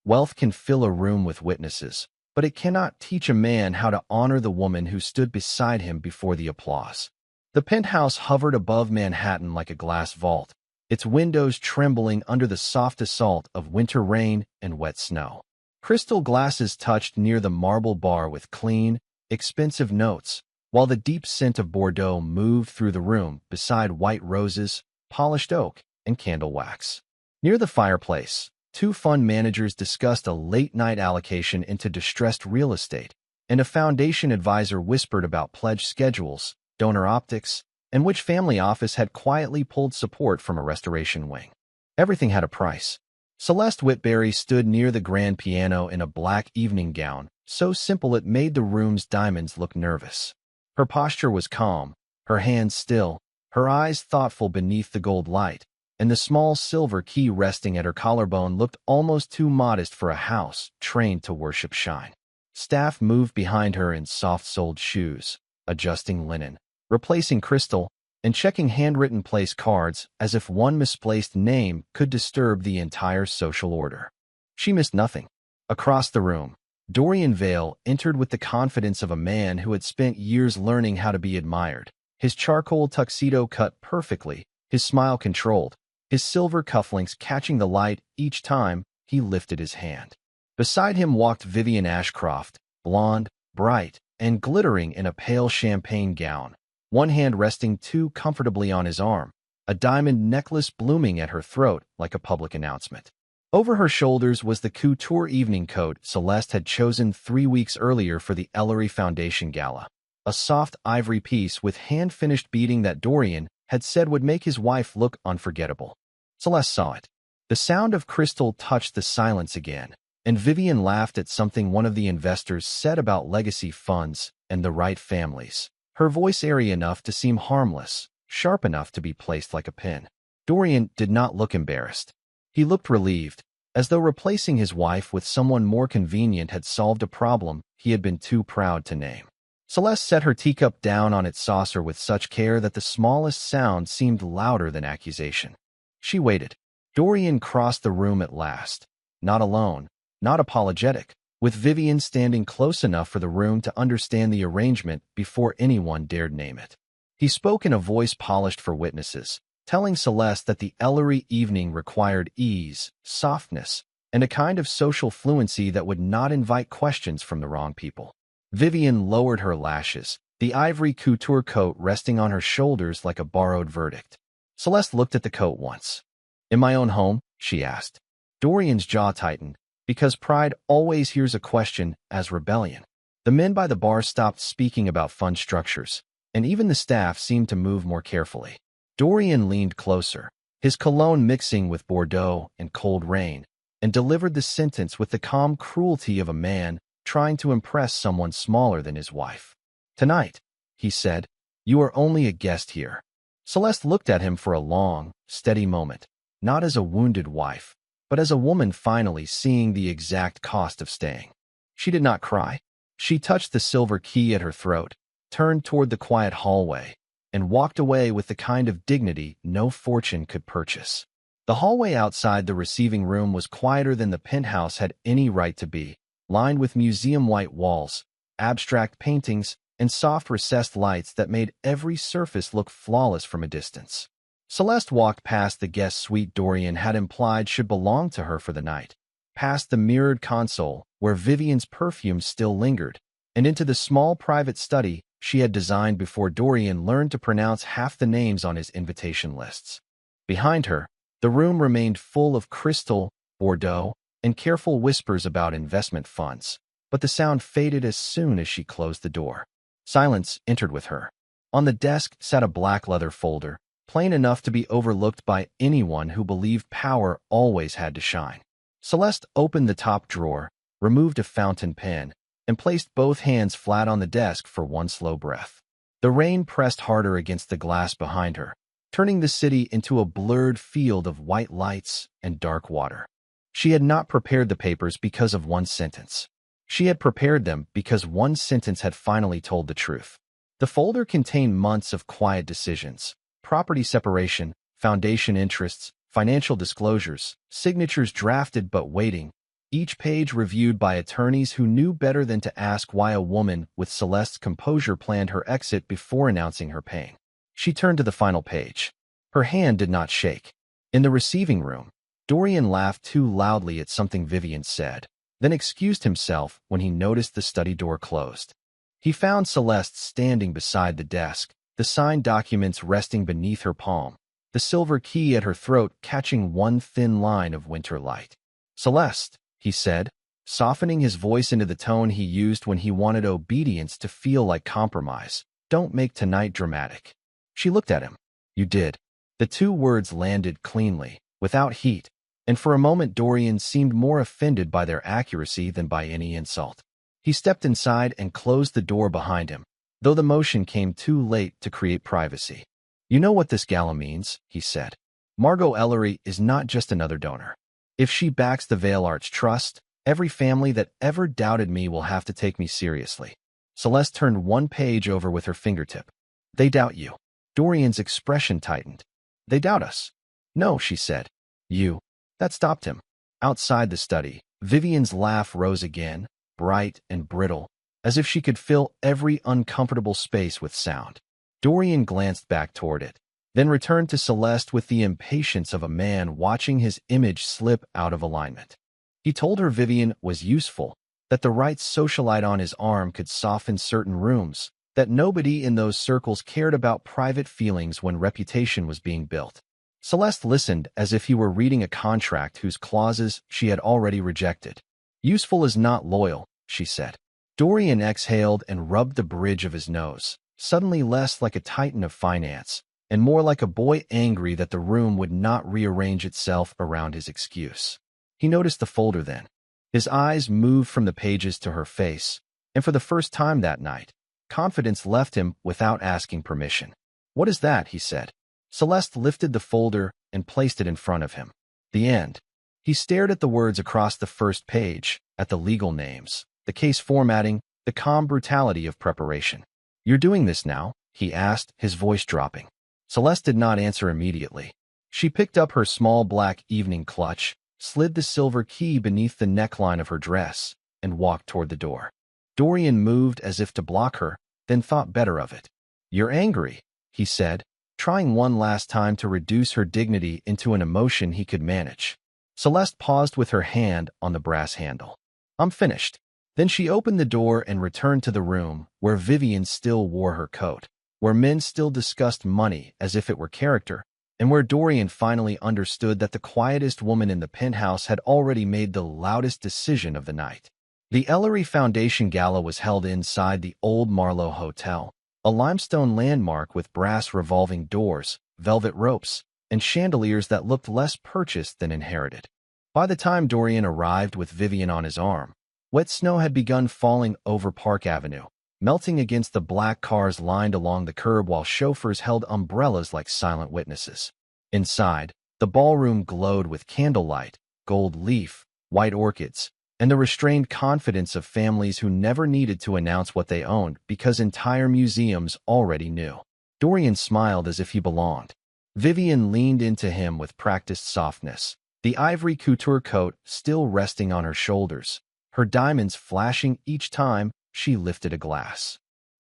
Wealth can fill a room with witnesses, but it cannot teach a man how to honor the woman who stood beside him before the applause. The penthouse hovered above Manhattan like a glass vault, its windows trembling under the soft assault of winter rain and wet snow. Crystal glasses touched near the marble bar with clean, expensive notes, while the deep scent of Bordeaux moved through the room beside white roses, polished oak, and candle wax. Near the fireplace, two fund managers discussed a late-night allocation into distressed real estate, and a foundation advisor whispered about pledge schedules, donor optics, and which family office had quietly pulled support from a restoration wing. Everything had a price. Celeste Whitberry stood near the grand piano in a black evening gown, so simple it made the room's diamonds look nervous. Her posture was calm, her hands still, her eyes thoughtful beneath the gold light, and the small silver key resting at her collarbone looked almost too modest for a house trained to worship shine. Staff moved behind her in soft-soled shoes, adjusting linen, replacing crystal, and checking handwritten place cards as if one misplaced name could disturb the entire social order. She missed nothing. Across the room, Dorian Vale entered with the confidence of a man who had spent years learning how to be admired, his charcoal tuxedo cut perfectly, his smile controlled, his silver cufflinks catching the light each time he lifted his hand. Beside him walked Vivian Ashcroft, blonde, bright, and glittering in a pale champagne gown, one hand resting too comfortably on his arm, a diamond necklace blooming at her throat like a public announcement. Over her shoulders was the couture evening coat Celeste had chosen 3 weeks earlier for the Ellery Foundation Gala, a soft ivory piece with hand-finished beading that Dorian had said would make his wife look unforgettable. Celeste saw it. The sound of crystal touched the silence again, and Vivian laughed at something one of the investors said about legacy funds and the right families, her voice airy enough to seem harmless, sharp enough to be placed like a pin. Dorian did not look embarrassed. He looked relieved, as though replacing his wife with someone more convenient had solved a problem he had been too proud to name. Celeste set her teacup down on its saucer with such care that the smallest sound seemed louder than accusation. She waited. Dorian crossed the room at last, not alone, not apologetic, with Vivian standing close enough for the room to understand the arrangement before anyone dared name it. He spoke in a voice polished for witnesses, telling Celeste that the Ellery evening required ease, softness, and a kind of social fluency that would not invite questions from the wrong people. Vivian lowered her lashes, the ivory couture coat resting on her shoulders like a borrowed verdict. Celeste looked at the coat once. "In my own home?" she asked. Dorian's jaw tightened, because pride always hears a question as rebellion. The men by the bar stopped speaking about fund structures, and even the staff seemed to move more carefully. Dorian leaned closer, his cologne mixing with Bordeaux and cold rain, and delivered the sentence with the calm cruelty of a man trying to impress someone smaller than his wife. "Tonight," he said, "you are only a guest here." Celeste looked at him for a long, steady moment, not as a wounded wife, but as a woman finally seeing the exact cost of staying. She did not cry. She touched the silver key at her throat, turned toward the quiet hallway, and walked away with the kind of dignity no fortune could purchase. The hallway outside the receiving room was quieter than the penthouse had any right to be, lined with museum-white walls, abstract paintings, and soft recessed lights that made every surface look flawless from a distance. Celeste walked past the guest suite Dorian had implied should belong to her for the night, past the mirrored console where Vivian's perfume still lingered, and into the small private study she had designed before Dorian learned to pronounce half the names on his invitation lists. Behind her, the room remained full of crystal, Bordeaux, and careful whispers about investment funds, but the sound faded as soon as she closed the door. Silence entered with her. On the desk sat a black leather folder, plain enough to be overlooked by anyone who believed power always had to shine. Celeste opened the top drawer, removed a fountain pen, and placed both hands flat on the desk for one slow breath. The rain pressed harder against the glass behind her, turning the city into a blurred field of white lights and dark water. She had not prepared the papers because of one sentence. She had prepared them because one sentence had finally told the truth. The folder contained months of quiet decisions, property separation, foundation interests, financial disclosures, signatures drafted but waiting, each page reviewed by attorneys who knew better than to ask why a woman with Celeste's composure planned her exit before announcing her pain. She turned to the final page. Her hand did not shake. In the receiving room, Dorian laughed too loudly at something Vivian said, then excused himself when he noticed the study door closed. He found Celeste standing beside the desk, the signed documents resting beneath her palm, the silver key at her throat catching one thin line of winter light. "Celeste," he said, softening his voice into the tone he used when he wanted obedience to feel like compromise. "Don't make tonight dramatic." She looked at him. "You did." The two words landed cleanly, without heat, and for a moment Dorian seemed more offended by their accuracy than by any insult. He stepped inside and closed the door behind him, though the motion came too late to create privacy. "You know what this gala means," he said. "Margot Ellery is not just another donor. If she backs the Vale Arts Trust, every family that ever doubted me will have to take me seriously." Celeste turned one page over with her fingertip. "They doubt you." Dorian's expression tightened. "They doubt us." "No," she said. "You." That stopped him. Outside the study, Vivian's laugh rose again, bright and brittle, as if she could fill every uncomfortable space with sound. Dorian glanced back toward it, then returned to Celeste with the impatience of a man watching his image slip out of alignment. He told her Vivian was useful, that the right socialite on his arm could soften certain rooms, that nobody in those circles cared about private feelings when reputation was being built. Celeste listened as if he were reading a contract whose clauses she had already rejected. "Useful is not loyal," she said. Dorian exhaled and rubbed the bridge of his nose, suddenly less like a titan of finance, and more like a boy angry that the room would not rearrange itself around his excuse. He noticed the folder then. His eyes moved from the pages to her face, and for the first time that night, confidence left him without asking permission. "What is that?" he said. Celeste lifted the folder and placed it in front of him. "The end." He stared at the words across the first page, at the legal names, the case formatting, the calm brutality of preparation. "You're doing this now?" he asked, his voice dropping. Celeste did not answer immediately. She picked up her small black evening clutch, slid the silver key beneath the neckline of her dress, and walked toward the door. Dorian moved as if to block her, then thought better of it. "You're angry," he said, trying one last time to reduce her dignity into an emotion he could manage. Celeste paused with her hand on the brass handle. "I'm finished." Then she opened the door and returned to the room where Vivian still wore her coat, where men still discussed money as if it were character, and where Dorian finally understood that the quietest woman in the penthouse had already made the loudest decision of the night. The Ellery Foundation Gala was held inside the old Marlowe Hotel, a limestone landmark with brass revolving doors, velvet ropes, and chandeliers that looked less purchased than inherited. By the time Dorian arrived with Vivian on his arm, wet snow had begun falling over Park Avenue, melting against the black cars lined along the curb while chauffeurs held umbrellas like silent witnesses. Inside, the ballroom glowed with candlelight, gold leaf, white orchids, and the restrained confidence of families who never needed to announce what they owned because entire museums already knew. Dorian smiled as if he belonged. Vivian leaned into him with practiced softness, the ivory couture coat still resting on her shoulders, her diamonds flashing each time she lifted a glass.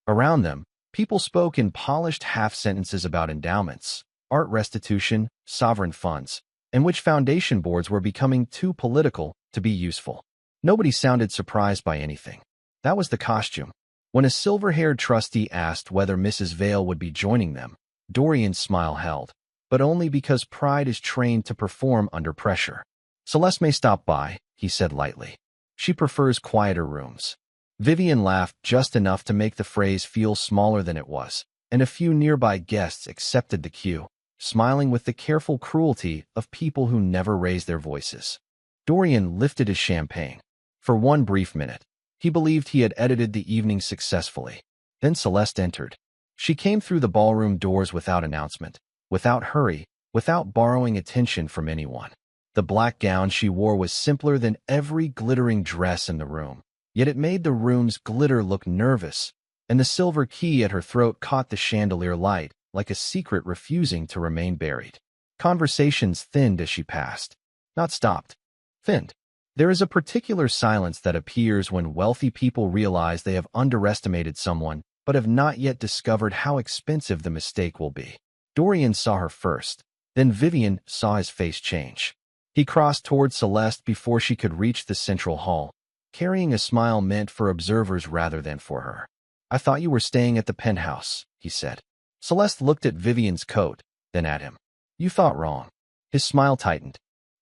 Around them, people spoke in polished half-sentences about endowments, art restitution, sovereign funds, and which foundation boards were becoming too political to be useful. Nobody sounded surprised by anything. That was the costume. When a silver-haired trustee asked whether Mrs. Vale would be joining them, Dorian's smile held, but only because pride is trained to perform under pressure. "Celeste may stop by," he said lightly. "She prefers quieter rooms." Vivian laughed just enough to make the phrase feel smaller than it was, and a few nearby guests accepted the cue, smiling with the careful cruelty of people who never raise their voices. Dorian lifted his champagne. For one brief minute, he believed he had edited the evening successfully. Then Celeste entered. She came through the ballroom doors without announcement, without hurry, without borrowing attention from anyone. The black gown she wore was simpler than every glittering dress in the room, yet it made the room's glitter look nervous, and the silver key at her throat caught the chandelier light like a secret refusing to remain buried. Conversations thinned as she passed. Not stopped. Thinned. There is a particular silence that appears when wealthy people realize they have underestimated someone, but have not yet discovered how expensive the mistake will be. Dorian saw her first. Then Vivian saw his face change. He crossed toward Celeste before she could reach the central hall, carrying a smile meant for observers rather than for her. "I thought you were staying at the penthouse," he said. Celeste looked at Vivian's coat, then at him. "You thought wrong." His smile tightened.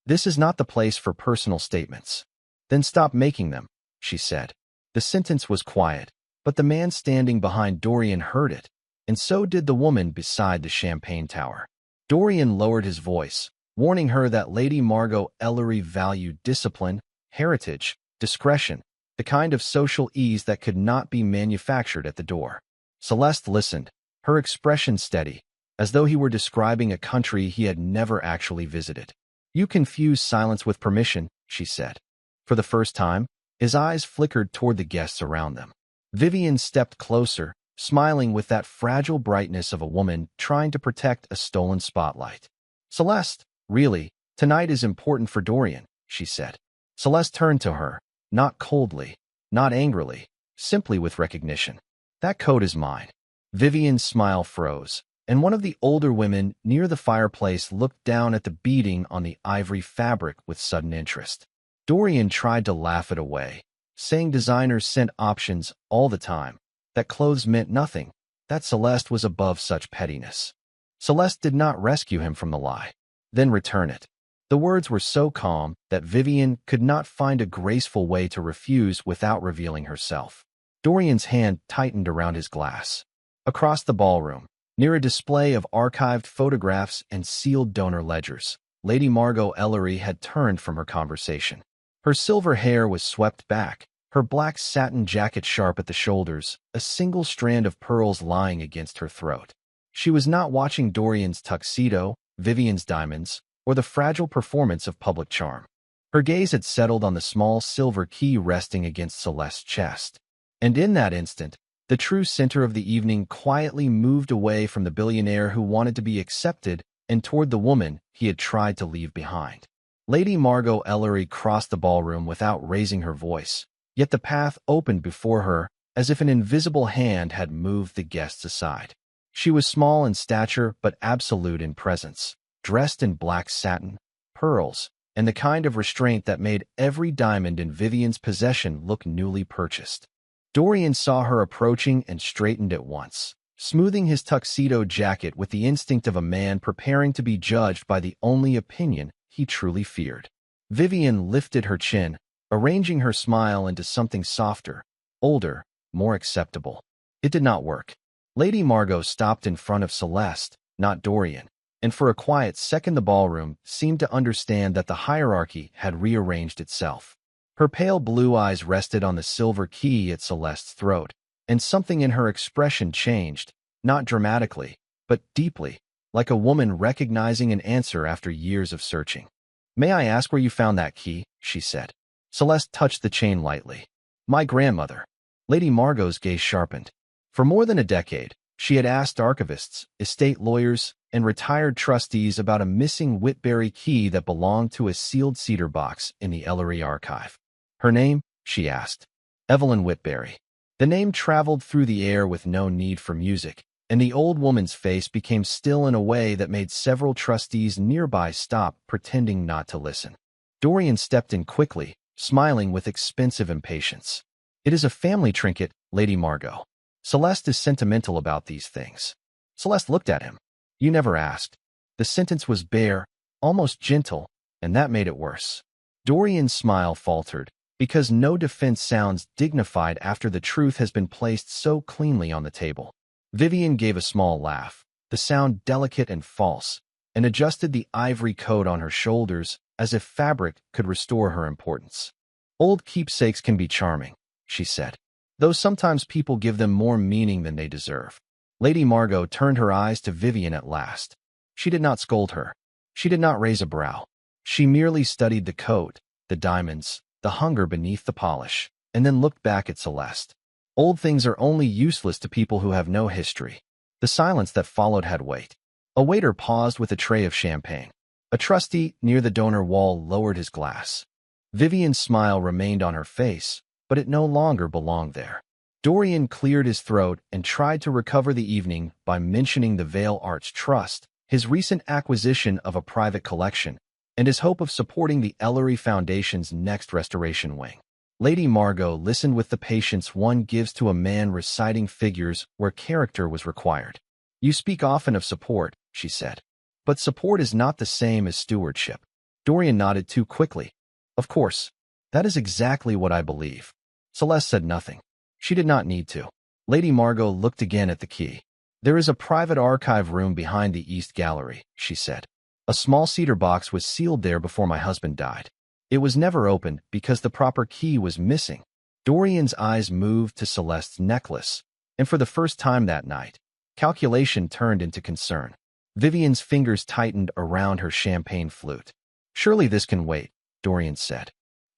"This is not the place for personal statements." "Then stop making them," she said. The sentence was quiet, but the man standing behind Dorian heard it, and so did the woman beside the champagne tower. Dorian lowered his voice, warning her that Lady Margot Ellery valued discipline, heritage, discretion, the kind of social ease that could not be manufactured at the door. Celeste listened, her expression steady, as though he were describing a country he had never actually visited. "You confuse silence with permission," she said. For the first time, his eyes flickered toward the guests around them. Vivian stepped closer, smiling with that fragile brightness of a woman trying to protect a stolen spotlight. "Celeste, really, tonight is important for Dorian," she said. Celeste turned to her, not coldly, not angrily, simply with recognition. "That coat is mine." Vivian's smile froze, and one of the older women near the fireplace looked down at the beading on the ivory fabric with sudden interest. Dorian tried to laugh it away, saying designers sent options all the time, that clothes meant nothing, that Celeste was above such pettiness. Celeste did not rescue him from the lie, then return it. The words were so calm that Vivian could not find a graceful way to refuse without revealing herself. Dorian's hand tightened around his glass. Across the ballroom, near a display of archived photographs and sealed donor ledgers, Lady Margot Ellery had turned from her conversation. Her silver hair was swept back, her black satin jacket sharp at the shoulders, a single strand of pearls lying against her throat. She was not watching Dorian's tuxedo, Vivian's diamonds, or the fragile performance of public charm. Her gaze had settled on the small silver key resting against Celeste's chest. And in that instant, the true center of the evening quietly moved away from the billionaire who wanted to be accepted and toward the woman he had tried to leave behind. Lady Margot Ellery crossed the ballroom without raising her voice, yet the path opened before her as if an invisible hand had moved the guests aside. She was small in stature but absolute in presence, dressed in black satin, pearls, and the kind of restraint that made every diamond in Vivian's possession look newly purchased. Dorian saw her approaching and straightened at once, smoothing his tuxedo jacket with the instinct of a man preparing to be judged by the only opinion he truly feared. Vivian lifted her chin, arranging her smile into something softer, older, more acceptable. It did not work. Lady Margot stopped in front of Celeste, not Dorian, and for a quiet second the ballroom seemed to understand that the hierarchy had rearranged itself. Her pale blue eyes rested on the silver key at Celeste's throat, and something in her expression changed, not dramatically, but deeply, like a woman recognizing an answer after years of searching. "May I ask where you found that key?" she said. Celeste touched the chain lightly. "My grandmother." Lady Margot's gaze sharpened. For more than a decade, she had asked archivists, estate lawyers, and retired trustees about a missing Whitberry key that belonged to a sealed cedar box in the Ellery archive. "Her name?" she asked. "Evelyn Whitberry." The name traveled through the air with no need for music, and the old woman's face became still in a way that made several trustees nearby stop pretending not to listen. Dorian stepped in quickly, smiling with expensive impatience. "It is a family trinket, Lady Margot. Celeste is sentimental about these things." Celeste looked at him. "You never asked." The sentence was bare, almost gentle, and that made it worse. Dorian's smile faltered, because no defense sounds dignified after the truth has been placed so cleanly on the table. Vivian gave a small laugh, the sound delicate and false, and adjusted the ivory coat on her shoulders as if fabric could restore her importance. "Old keepsakes can be charming," she said, "though sometimes people give them more meaning than they deserve." Lady Margot turned her eyes to Vivian at last. She did not scold her. She did not raise a brow. She merely studied the coat, the diamonds, the hunger beneath the polish, and then looked back at Celeste. Old things are only useless to people who have no history. The silence that followed had weight. A waiter paused with a tray of champagne. A trustee near the donor wall lowered his glass. Vivian's smile remained on her face, but it no longer belonged there. Dorian cleared his throat and tried to recover the evening by mentioning the Vale Arts Trust, his recent acquisition of a private collection, and his hope of supporting the Ellery Foundation's next restoration wing. Lady Margot listened with the patience one gives to a man reciting figures where character was required. "You speak often of support," she said. "But support is not the same as stewardship." Dorian nodded too quickly. "Of course. That is exactly what I believe." Celeste said nothing. She did not need to. Lady Margot looked again at the key. "There is a private archive room behind the East Gallery," she said. "A small cedar box was sealed there before my husband died. It was never opened because the proper key was missing." Dorian's eyes moved to Celeste's necklace, and for the first time that night, calculation turned into concern. Vivian's fingers tightened around her champagne flute. "Surely this can wait," Dorian said.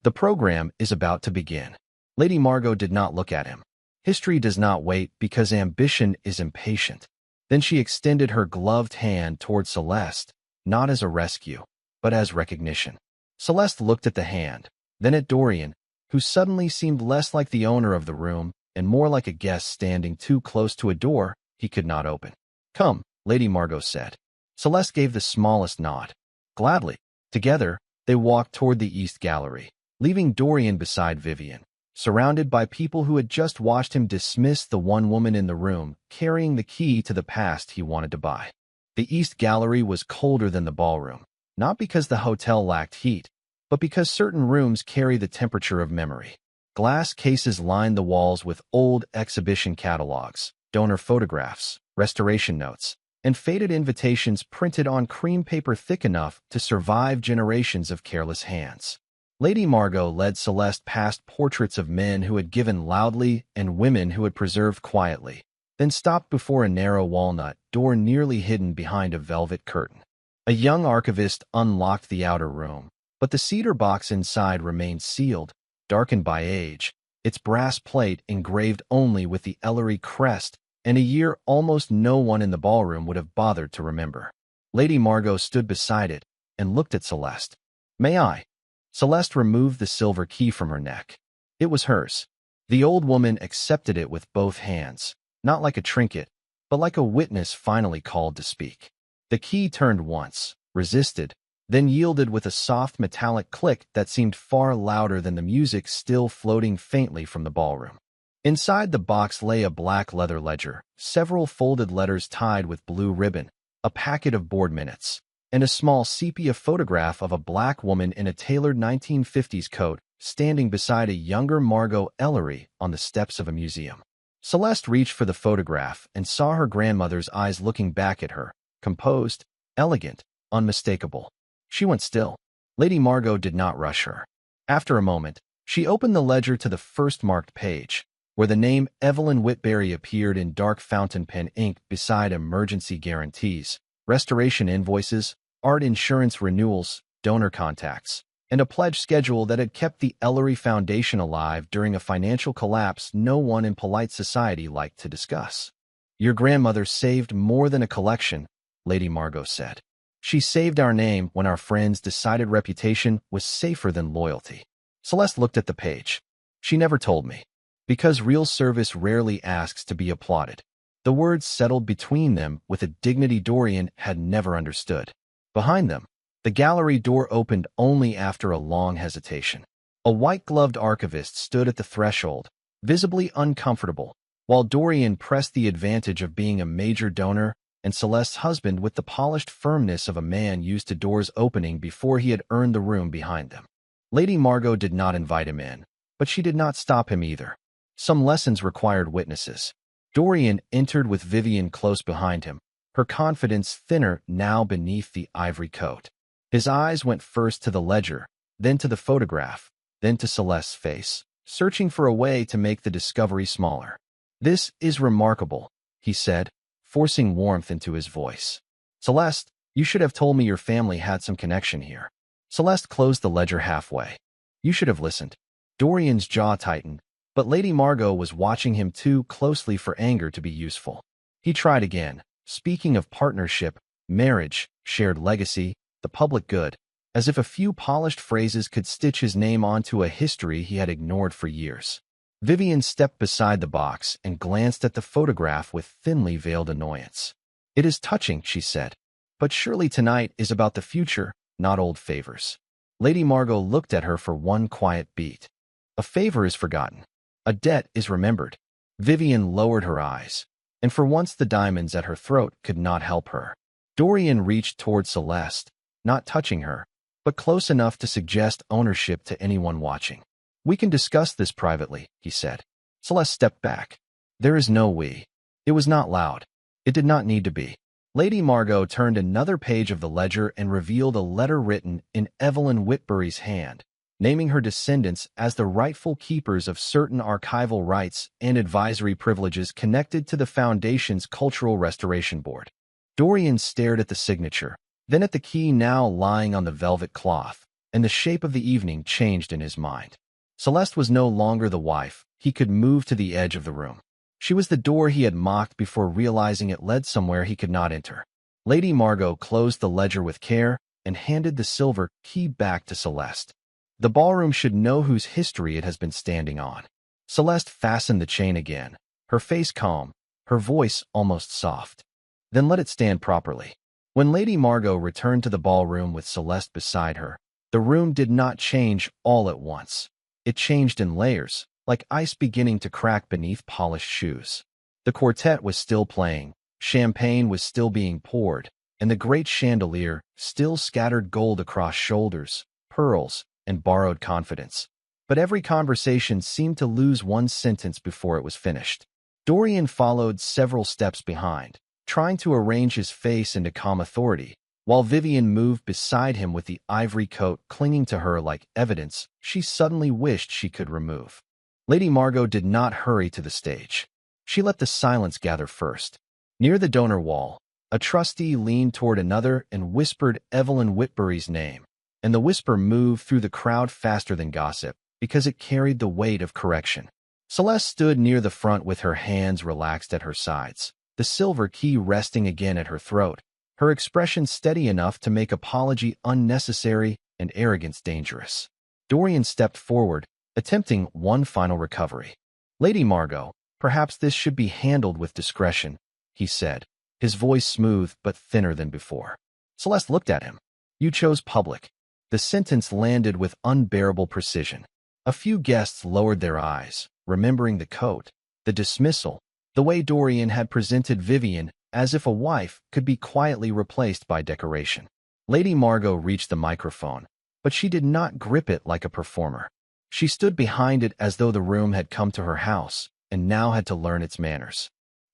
"The program is about to begin." Lady Margot did not look at him. History does not wait because ambition is impatient. Then she extended her gloved hand toward Celeste, not as a rescue, but as recognition. Celeste looked at the hand, then at Dorian, who suddenly seemed less like the owner of the room and more like a guest standing too close to a door he could not open. "Come," Lady Margot said. Celeste gave the smallest nod. Gladly. Together, they walked toward the East Gallery, leaving Dorian beside Vivian, surrounded by people who had just watched him dismiss the one woman in the room carrying the key to the past he wanted to buy. The East Gallery was colder than the ballroom, not because the hotel lacked heat, but because certain rooms carry the temperature of memory. Glass cases lined the walls with old exhibition catalogs, donor photographs, restoration notes, and faded invitations printed on cream paper thick enough to survive generations of careless hands. Lady Margot led Celeste past portraits of men who had given loudly and women who had preserved quietly, then stopped before a narrow walnut door nearly hidden behind a velvet curtain. A young archivist unlocked the outer room, but the cedar box inside remained sealed, darkened by age, its brass plate engraved only with the Ellery crest and a year almost no one in the ballroom would have bothered to remember. Lady Margot stood beside it and looked at Celeste. "May I?" Celeste removed the silver key from her neck. It was hers. The old woman accepted it with both hands, not like a trinket, but like a witness finally called to speak. The key turned once, resisted, then yielded with a soft metallic click that seemed far louder than the music still floating faintly from the ballroom. Inside the box lay a black leather ledger, several folded letters tied with blue ribbon, a packet of board minutes, and a small sepia photograph of a black woman in a tailored 1950s coat standing beside a younger Margot Ellery on the steps of a museum. Celeste reached for the photograph and saw her grandmother's eyes looking back at her, composed, elegant, unmistakable. She went still. Lady Margot did not rush her. After a moment, she opened the ledger to the first marked page, where the name Evelyn Whitberry appeared in dark fountain pen ink beside emergency guarantees, restoration invoices, art insurance renewals, donor contacts, and a pledge schedule that had kept the Ellery Foundation alive during a financial collapse no one in polite society liked to discuss. "Your grandmother saved more than a collection," Lady Margot said. "She saved our name when our friends decided reputation was safer than loyalty." Celeste looked at the page. "She never told me. Because real service rarely asks to be applauded." The words settled between them with a dignity Dorian had never understood. Behind them, the gallery door opened only after a long hesitation. A white-gloved archivist stood at the threshold, visibly uncomfortable, while Dorian pressed the advantage of being a major donor and Celeste's husband with the polished firmness of a man used to doors opening before he had earned the room behind them. Lady Margot did not invite him in, but she did not stop him either. Some lessons required witnesses. Dorian entered with Vivian close behind him, her confidence thinner now beneath the ivory coat. His eyes went first to the ledger, then to the photograph, then to Celeste's face, searching for a way to make the discovery smaller. "This is remarkable," he said, forcing warmth into his voice. "Celeste, you should have told me your family had some connection here." Celeste closed the ledger halfway. "You should have listened." Dorian's jaw tightened, but Lady Margot was watching him too closely for anger to be useful. He tried again, speaking of partnership, marriage, shared legacy, the public good. as if a few polished phrases could stitch his name onto a history he had ignored for years. Vivian stepped beside the box and glanced at the photograph with thinly veiled annoyance. "It is touching," she said, "but surely tonight is about the future, not old favors." Lady Margot looked at her for one quiet beat. "A favor is forgotten. A debt is remembered." Vivian lowered her eyes, and for once the diamonds at her throat could not help her. Dorian reached toward Celeste, not touching her, but close enough to suggest ownership to anyone watching. "We can discuss this privately," he said. Celeste stepped back. "There is no we." It was not loud. It did not need to be. Lady Margot turned another page of the ledger and revealed a letter written in Evelyn Whitbury's hand, naming her descendants as the rightful keepers of certain archival rights and advisory privileges connected to the Foundation's Cultural Restoration Board. Dorian stared at the signature, then at the key now lying on the velvet cloth, and the shape of the evening changed in his mind. Celeste was no longer the wife he could move to the edge of the room. She was the door he had mocked before realizing it led somewhere he could not enter. Lady Margot closed the ledger with care and handed the silver key back to Celeste. "The ballroom should know whose history it has been standing on." Celeste fastened the chain again, her face calm, her voice almost soft. "Then let it stand properly." When Lady Margot returned to the ballroom with Celeste beside her, the room did not change all at once. It changed in layers, like ice beginning to crack beneath polished shoes. The quartet was still playing, champagne was still being poured, and the great chandelier still scattered gold across shoulders, pearls, and borrowed confidence. But every conversation seemed to lose one sentence before it was finished. Dorian followed several steps behind, trying to arrange his face into calm authority, while Vivian moved beside him with the ivory coat clinging to her like evidence she suddenly wished she could remove. Lady Margot did not hurry to the stage. She let the silence gather first. Near the donor wall, a trustee leaned toward another and whispered Evelyn Whitbury's name, and the whisper moved through the crowd faster than gossip because it carried the weight of correction. Celeste stood near the front with her hands relaxed at her sides, the silver key resting again at her throat, her expression steady enough to make apology unnecessary and arrogance dangerous. Dorian stepped forward, attempting one final recovery. "Lady Margot, perhaps this should be handled with discretion," he said, his voice smooth but thinner than before. Celeste looked at him. "You chose public." The sentence landed with unbearable precision. A few guests lowered their eyes, remembering the coat, the dismissal, the way Dorian had presented Vivian as if a wife could be quietly replaced by decoration. Lady Margot reached the microphone, but she did not grip it like a performer. She stood behind it as though the room had come to her house and now had to learn its manners.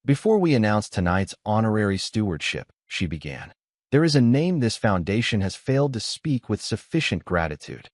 "Before we announce tonight's honorary stewardship," she began, "there is a name this foundation has failed to speak with sufficient gratitude."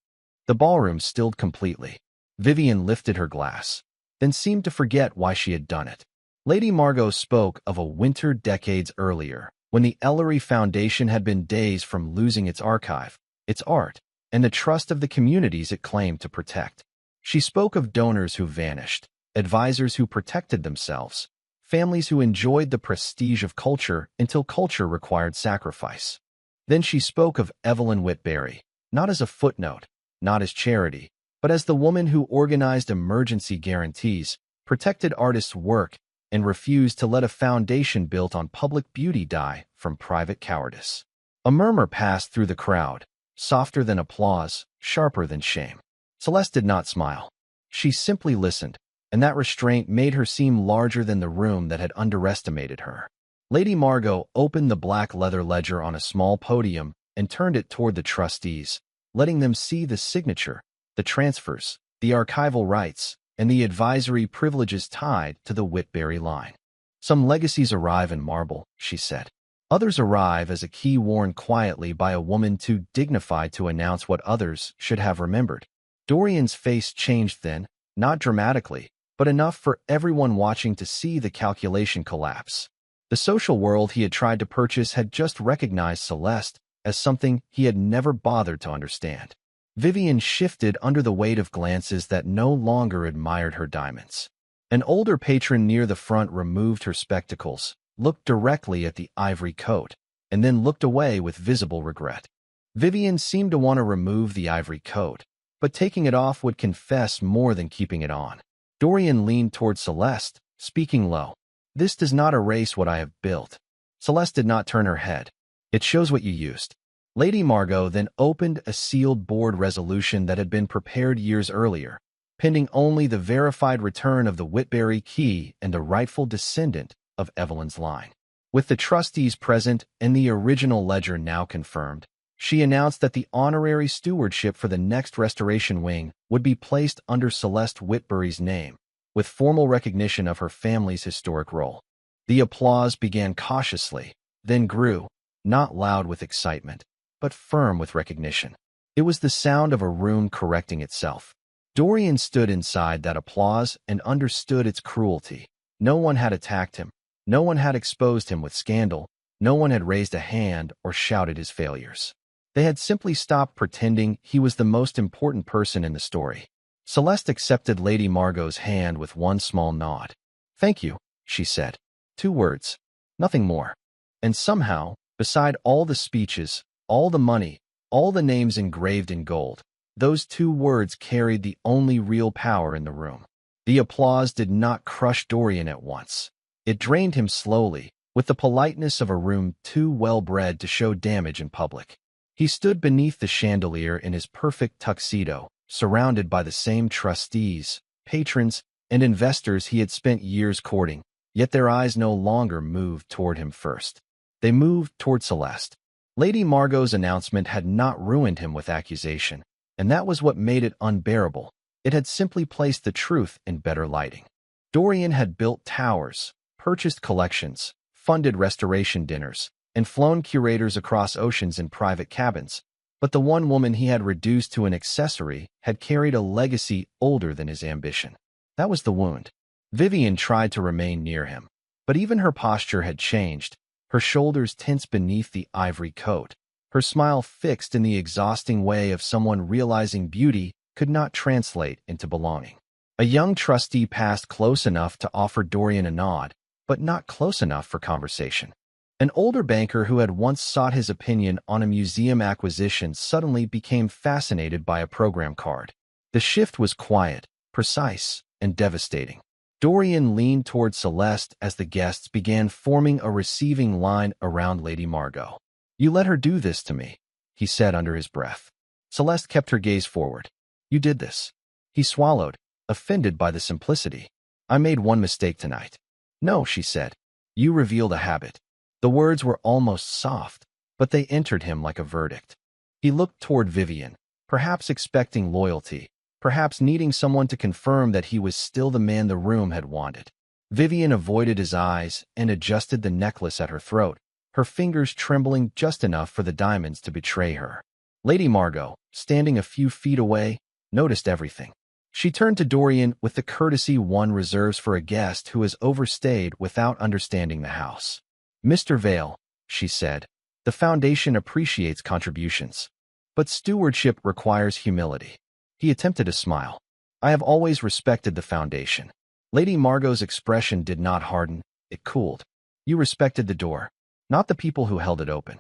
The ballroom stilled completely. Vivian lifted her glass, then seemed to forget why she had done it. Lady Margot spoke of a winter decades earlier, when the Ellery Foundation had been days from losing its archive, its art, and the trust of the communities it claimed to protect. She spoke of donors who vanished, advisors who protected themselves, families who enjoyed the prestige of culture until culture required sacrifice. Then she spoke of Evelyn Whitbury, not as a footnote, not as charity, but as the woman who organized emergency guarantees, protected artists' work, and refused to let a foundation built on public beauty die from private cowardice. A murmur passed through the crowd, softer than applause, sharper than shame. Celeste did not smile. She simply listened, and that restraint made her seem larger than the room that had underestimated her. Lady Margot opened the black leather ledger on a small podium and turned it toward the trustees, letting them see the signature, the transfers, the archival rights, and the advisory privileges tied to the Whitbury line. "Some legacies arrive in marble," she said. "Others arrive as a key worn quietly by a woman too dignified to announce what others should have remembered." Dorian's face changed then, not dramatically, but enough for everyone watching to see the calculation collapse. The social world he had tried to purchase had just recognized Celeste as something he had never bothered to understand. Vivian shifted under the weight of glances that no longer admired her diamonds. An older patron near the front removed her spectacles, looked directly at the ivory coat, and then looked away with visible regret. Vivian seemed to want to remove the ivory coat, but taking it off would confess more than keeping it on. Dorian leaned toward Celeste, speaking low. This does not erase what I have built. Celeste did not turn her head. It shows what you used. Lady Margot then opened a sealed board resolution that had been prepared years earlier, pending only the verified return of the Whitberry key and the rightful descendant of Evelyn's line. With the trustees present and the original ledger now confirmed, she announced that the honorary stewardship for the next restoration wing would be placed under Celeste Whitberry's name, with formal recognition of her family's historic role. The applause began cautiously, then grew, not loud with excitement, but firm with recognition. It was the sound of a room correcting itself. Dorian stood inside that applause and understood its cruelty. No one had attacked him. No one had exposed him with scandal. No one had raised a hand or shouted his failures. They had simply stopped pretending he was the most important person in the story. Celeste accepted Lady Margot's hand with one small nod. "Thank you," she said. 2 words. Nothing more. And somehow, beside all the speeches, all the money, all the names engraved in gold, those 2 words carried the only real power in the room. The applause did not crush Dorian at once. It drained him slowly, with the politeness of a room too well-bred to show damage in public. He stood beneath the chandelier in his perfect tuxedo, surrounded by the same trustees, patrons, and investors he had spent years courting, yet their eyes no longer moved toward him first. They moved toward Celeste. Lady Margot's announcement had not ruined him with accusation, and that was what made it unbearable. It had simply placed the truth in better lighting. Dorian had built towers, purchased collections, funded restoration dinners, and flown curators across oceans in private cabins, but the one woman he had reduced to an accessory had carried a legacy older than his ambition. That was the wound. Vivian tried to remain near him, but even her posture had changed, her shoulders tense beneath the ivory coat, her smile fixed in the exhausting way of someone realizing beauty could not translate into belonging. A young trustee passed close enough to offer Dorian a nod, but not close enough for conversation. An older banker who had once sought his opinion on a museum acquisition suddenly became fascinated by a program card. The shift was quiet, precise, and devastating. Dorian leaned toward Celeste as the guests began forming a receiving line around Lady Margot. "You let her do this to me," he said under his breath. Celeste kept her gaze forward. "You did this." He swallowed, offended by the simplicity. "I made one mistake tonight." "No," she said. "You revealed a habit." The words were almost soft, but they entered him like a verdict. He looked toward Vivian, perhaps expecting loyalty, perhaps needing someone to confirm that he was still the man the room had wanted. Vivian avoided his eyes and adjusted the necklace at her throat, her fingers trembling just enough for the diamonds to betray her. Lady Margot, standing a few feet away, noticed everything. She turned to Dorian with the courtesy one reserves for a guest who has overstayed without understanding the house. "Mr. Vale," she said, "the Foundation appreciates contributions, but stewardship requires humility." He attempted a smile. "I have always respected the Foundation." Lady Margot's expression did not harden, it cooled. "You respected the door, not the people who held it open."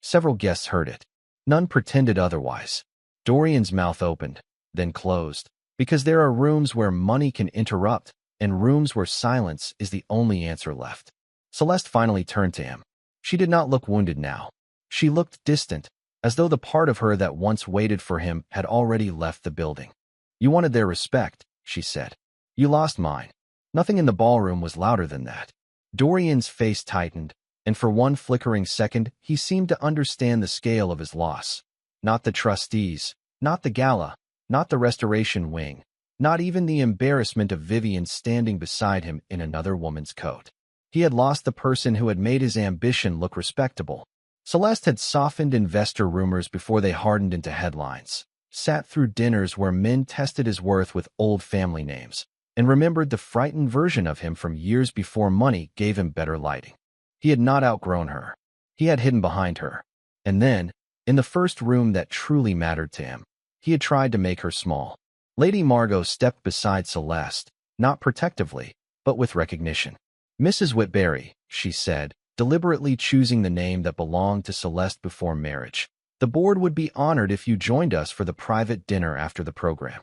Several guests heard it. None pretended otherwise. Dorian's mouth opened, then closed, because there are rooms where money can interrupt, and rooms where silence is the only answer left. Celeste finally turned to him. She did not look wounded now. She looked distant, as though the part of her that once waited for him had already left the building. "You wanted their respect," she said. "You lost mine." Nothing in the ballroom was louder than that. Dorian's face tightened, and for one flickering second he seemed to understand the scale of his loss. Not the trustees, not the gala, not the restoration wing, not even the embarrassment of Vivian standing beside him in another woman's coat. He had lost the person who had made his ambition look respectable. Celeste had softened investor rumors before they hardened into headlines, sat through dinners where men tested his worth with old family names, and remembered the frightened version of him from years before money gave him better lighting. He had not outgrown her. He had hidden behind her. And then, in the first room that truly mattered to him, he had tried to make her small. Lady Margot stepped beside Celeste, not protectively, but with recognition. "Mrs. Whitberry," she said, deliberately choosing the name that belonged to Celeste before marriage. The board would be honored if you joined us for the private dinner after the program.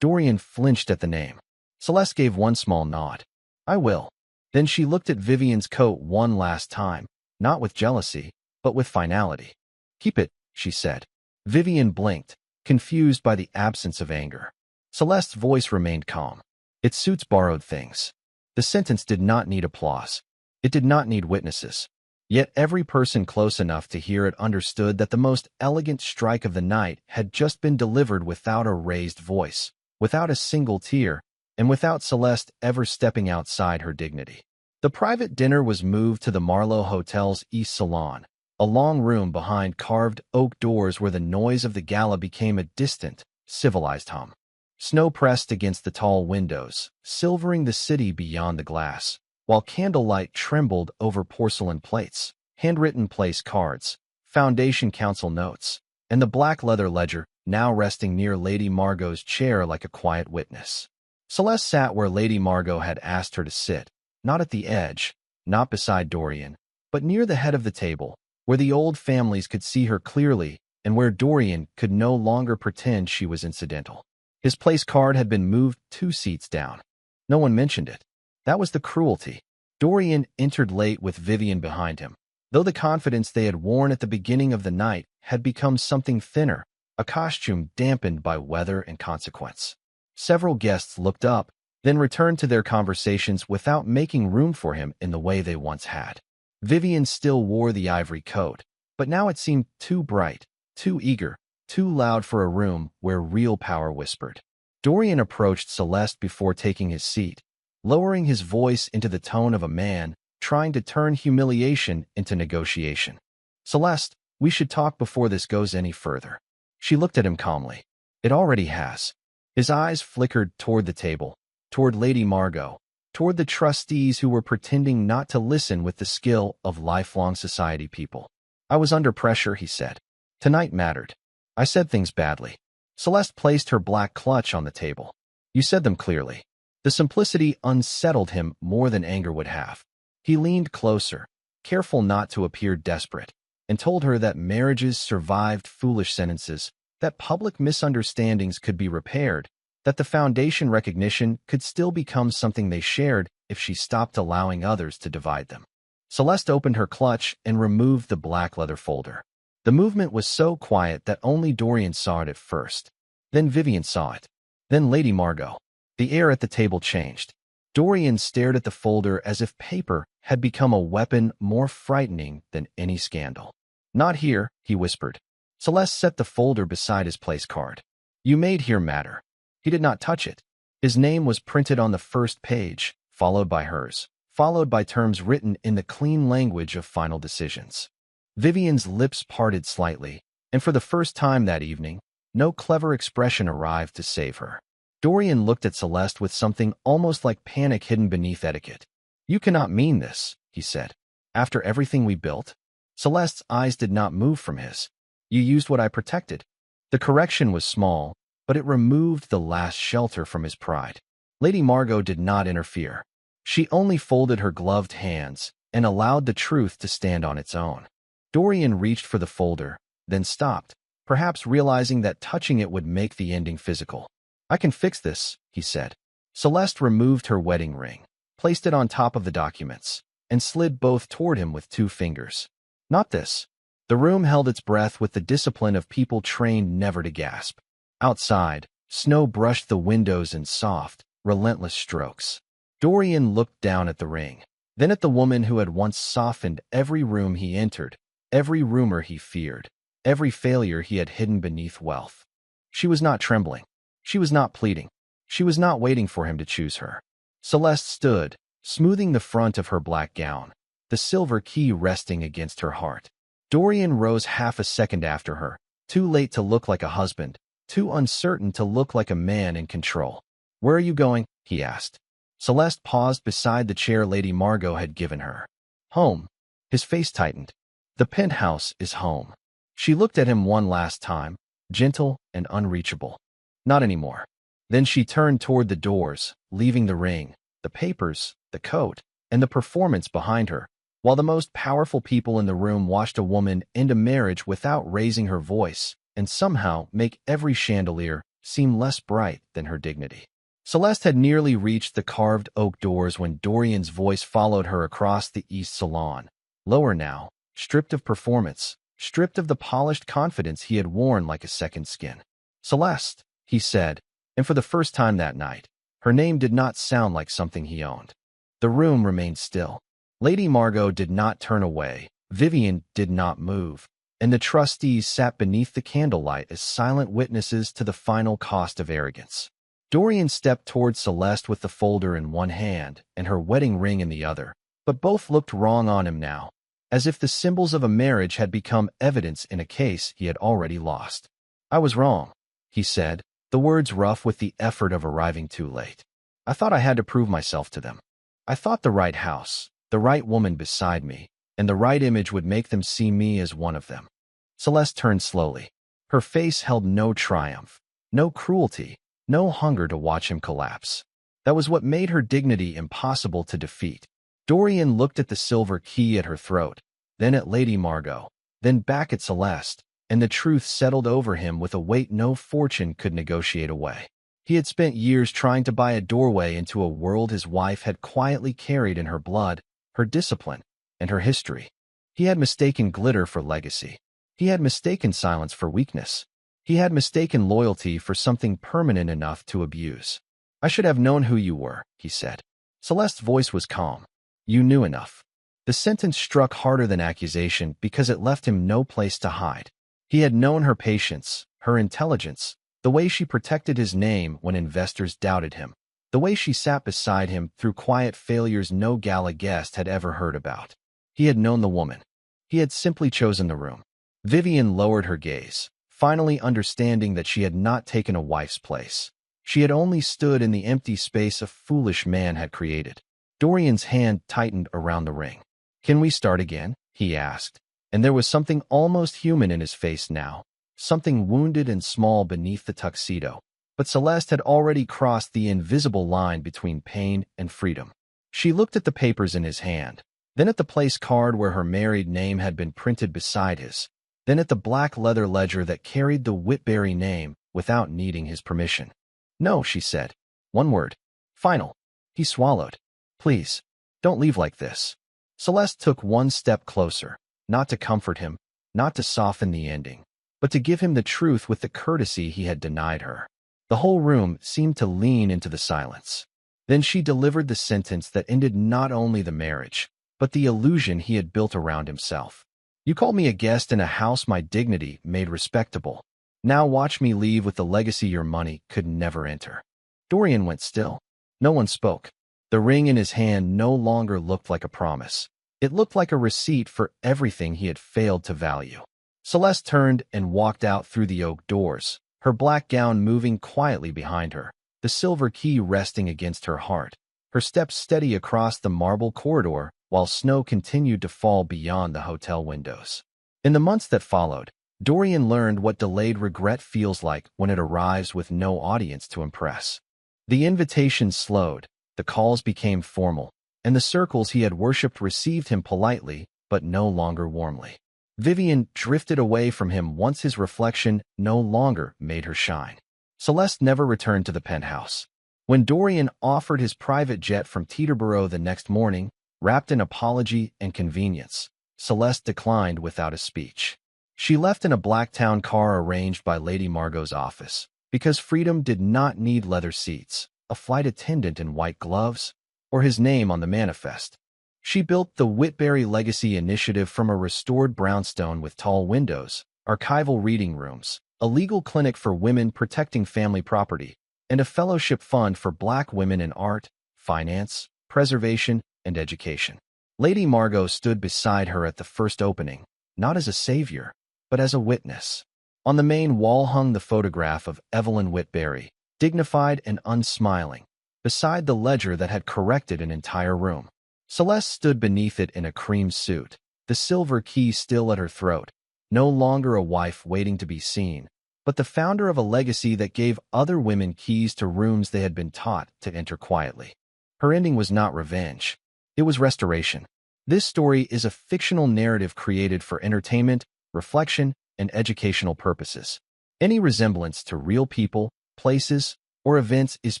Dorian flinched at the name. Celeste gave one small nod. I will. Then she looked at Vivian's coat one last time, not with jealousy, but with finality. Keep it, she said. Vivian blinked, confused by the absence of anger. Celeste's voice remained calm. It suits borrowed things. The sentence did not need applause. It did not need witnesses. Yet every person close enough to hear it understood that the most elegant strike of the night had just been delivered without a raised voice, without a single tear, and without Celeste ever stepping outside her dignity. The private dinner was moved to the Marlowe Hotel's East Salon, a long room behind carved oak doors where the noise of the gala became a distant, civilized hum. Snow pressed against the tall windows, silvering the city beyond the glass, while candlelight trembled over porcelain plates, handwritten place cards, Foundation Council notes, and the black leather ledger now resting near Lady Margot's chair like a quiet witness. Celeste sat where Lady Margot had asked her to sit, not at the edge, not beside Dorian, but near the head of the table, where the old families could see her clearly and where Dorian could no longer pretend she was incidental. His place card had been moved 2 seats down. No one mentioned it. That was the cruelty. Dorian entered late with Vivian behind him, though the confidence they had worn at the beginning of the night had become something thinner, a costume dampened by weather and consequence. Several guests looked up, then returned to their conversations without making room for him in the way they once had. Vivian still wore the ivory coat, but now it seemed too bright, too eager, too loud for a room where real power whispered. Dorian approached Celeste before taking his seat, lowering his voice into the tone of a man trying to turn humiliation into negotiation. Celeste, we should talk before this goes any further. She looked at him calmly. It already has. His eyes flickered toward the table, toward Lady Margot, toward the trustees who were pretending not to listen with the skill of lifelong society people. I was under pressure, he said. Tonight mattered. I said things badly. Celeste placed her black clutch on the table. You said them clearly. The simplicity unsettled him more than anger would have. He leaned closer, careful not to appear desperate, and told her that marriages survived foolish sentences, that public misunderstandings could be repaired, that the Foundation recognition could still become something they shared if she stopped allowing others to divide them. Celeste opened her clutch and removed the black leather folder. The movement was so quiet that only Dorian saw it at first. Then Vivian saw it. Then Lady Margot. The air at the table changed. Dorian stared at the folder as if paper had become a weapon more frightening than any scandal. Not here, he whispered. Celeste set the folder beside his place card. You made here matter. He did not touch it. His name was printed on the first page, followed by hers, followed by terms written in the clean language of final decisions. Vivian's lips parted slightly, and for the first time that evening, no clever expression arrived to save her. Dorian looked at Celeste with something almost like panic hidden beneath etiquette. You cannot mean this, he said. After everything we built? Celeste's eyes did not move from his. You used what I protected. The correction was small, but it removed the last shelter from his pride. Lady Margot did not interfere. She only folded her gloved hands and allowed the truth to stand on its own. Dorian reached for the folder, then stopped, perhaps realizing that touching it would make the ending physical. I can fix this, he said. Celeste removed her wedding ring, placed it on top of the documents, and slid both toward him with 2 fingers. Not this. The room held its breath with the discipline of people trained never to gasp. Outside, snow brushed the windows in soft, relentless strokes. Dorian looked down at the ring, then at the woman who had once softened every room he entered, every rumor he feared, every failure he had hidden beneath wealth. She was not trembling. She was not pleading. She was not waiting for him to choose her. Celeste stood, smoothing the front of her black gown, the silver key resting against her heart. Dorian rose half a second after her, too late to look like a husband, too uncertain to look like a man in control. Where are you going? He asked. Celeste paused beside the chair Lady Margot had given her. Home. His face tightened. The penthouse is home. She looked at him one last time, gentle and unreachable. Not anymore. Then she turned toward the doors, leaving the ring, the papers, the coat, and the performance behind her, While the most powerful people in the room watched a woman end a marriage without raising her voice and somehow make every chandelier seem less bright than her dignity. Celeste had nearly reached the carved oak doors when Dorian's voice followed her across the east salon. Lower now, stripped of performance, stripped of the polished confidence he had worn like a second skin. Celeste, he said, and for the first time that night, her name did not sound like something he owned. The room remained still. Lady Margot did not turn away, Vivian did not move, and the trustees sat beneath the candlelight as silent witnesses to the final cost of arrogance. Dorian stepped toward Celeste with the folder in one hand and her wedding ring in the other, but both looked wrong on him now, as if the symbols of a marriage had become evidence in a case he had already lost. I was wrong, he said, the words rough with the effort of arriving too late. I thought I had to prove myself to them. I thought the right house, the right woman beside me, and the right image would make them see me as one of them. Celeste turned slowly. Her face held no triumph, no cruelty, no hunger to watch him collapse. That was what made her dignity impossible to defeat. Dorian looked at the silver key at her throat, then at Lady Margot, then back at Celeste, and the truth settled over him with a weight no fortune could negotiate away. He had spent years trying to buy a doorway into a world his wife had quietly carried in her blood, her discipline, and her history. He had mistaken glitter for legacy. He had mistaken silence for weakness. He had mistaken loyalty for something permanent enough to abuse. I should have known who you were, he said. Celeste's voice was calm. You knew enough. The sentence struck harder than accusation because it left him no place to hide. He had known her patience, her intelligence, the way she protected his name when investors doubted him, the way she sat beside him through quiet failures no gala guest had ever heard about. He had known the woman. He had simply chosen the room. Vivian lowered her gaze, finally understanding that she had not taken a wife's place. She had only stood in the empty space a foolish man had created. Dorian's hand tightened around the ring. Can we start again? He asked, and there was something almost human in his face now, something wounded and small beneath the tuxedo. But Celeste had already crossed the invisible line between pain and freedom. She looked at the papers in his hand, then at the place card where her married name had been printed beside his, then at the black leather ledger that carried the Whitberry name without needing his permission. No, she said. One word. Final. He swallowed. Please, don't leave like this. Celeste took one step closer, not to comfort him, not to soften the ending, but to give him the truth with the courtesy he had denied her. The whole room seemed to lean into the silence. Then she delivered the sentence that ended not only the marriage, but the illusion he had built around himself. You called me a guest in a house my dignity made respectable. Now watch me leave with the legacy your money could never enter. Dorian went still. No one spoke. The ring in his hand no longer looked like a promise. It looked like a receipt for everything he had failed to value. Celeste turned and walked out through the oak doors, her black gown moving quietly behind her, the silver key resting against her heart, her steps steady across the marble corridor while snow continued to fall beyond the hotel windows. In the months that followed, Dorian learned what delayed regret feels like when it arrives with no audience to impress. The invitations slowed, the calls became formal, and the circles he had worshipped received him politely, but no longer warmly. Vivian drifted away from him once his reflection no longer made her shine. Celeste never returned to the penthouse. When Dorian offered his private jet from Teterboro the next morning, wrapped in apology and convenience, Celeste declined without a speech. She left in a black town car arranged by Lady Margot's office, because freedom did not need leather seats, a flight attendant in white gloves, or his name on the manifest. She built the Whitberry Legacy Initiative from a restored brownstone with tall windows, archival reading rooms, a legal clinic for women protecting family property, and a fellowship fund for Black women in art, finance, preservation, and education. Lady Margot stood beside her at the first opening, not as a savior, but as a witness. On the main wall hung the photograph of Evelyn Whitberry, dignified and unsmiling, beside the ledger that had corrected an entire room. Celeste stood beneath it in a cream suit, the silver key still at her throat, no longer a wife waiting to be seen, but the founder of a legacy that gave other women keys to rooms they had been taught to enter quietly. Her ending was not revenge. It was restoration. This story is a fictional narrative created for entertainment, reflection, and educational purposes. Any resemblance to real people, places, or events is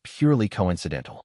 purely coincidental.